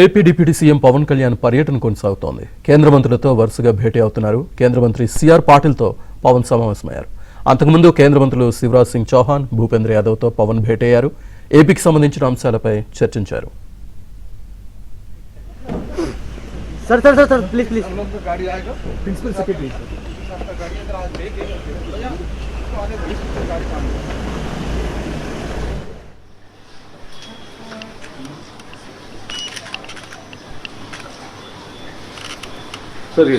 AP deputy CM Pawan Kalyan పర్యటన కొనసాగుతోంది. కేంద్ర మంత్రులతో వరుసగా భేటీ అవుతున్నారు. కేంద్ర మంత్రి సిఆర్ పాటిల్తో పవన్ సమావేశమయ్యారు. అంతకుముందు కేంద్ర మంత్రులు శివరాజ్ సింగ్ చౌహాన్, భూపేంద్ర యాదవ్తో పవన్ భేటీ అయ్యారు. ఏపీకి సంబంధించిన అంశాలపై చర్చించారు. सर ये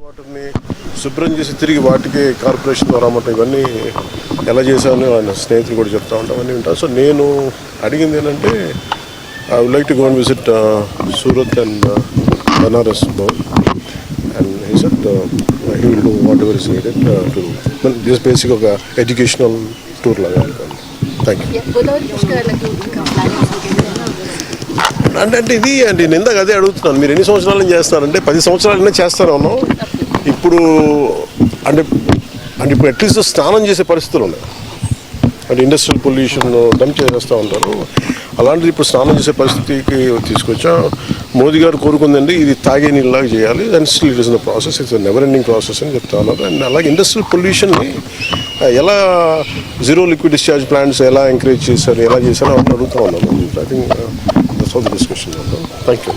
వాటిని శుభ్రం చేసి తిరిగి వాటికి కార్పొరేషన్ ద్వారా అన్నమాట ఇవన్నీ ఎలా చేశాను ఆయన స్నేహితులు కూడా చెప్తా ఉంటాం అన్నీ ఉంటాను. సో నేను అడిగింది ఏంటంటే I would like to go and visit Surat and Banaras both, and he said he will do whatever is needed to this basic of educational tour laga. Thank you. అంటే ఇది అంటే నేను ఇందాక అదే అడుగుతున్నాను, మీరు ఎన్ని సంవత్సరాల నుంచి చేస్తున్నారంటే 10 సంవత్సరాలనే చేస్తాను ఉన్నాం. ఇప్పుడు అంటే ఇప్పుడు అట్లీస్ట్ స్నానం చేసే పరిస్థితులు ఉన్నాయి. అంటే ఇండస్ట్రియల్ పొల్యూషన్ డంప్ చేస్తూ ఉంటారు. అలాంటిది ఇప్పుడు స్నానం చేసే పరిస్థితికి తీసుకొచ్చా. మోదీ గారు కోరుకుందండి ఇది తాగే నీళ్ళలాగా చేయాలి. And still it is the process, it's never ending process అని చెప్తా ఉన్నారు. అండ్ అలాగే ఇండస్ట్రియల్ పొల్యూషన్ని ఎలా జీరో లిక్విడ్ డిశ్చార్జ్ ప్లాంట్స్ ఎలా ఎంకరేజ్ చేశారు, ఎలా చేశారో అని అడుగుతూ ఉన్నాను. I think that's all the discussion. Thank you.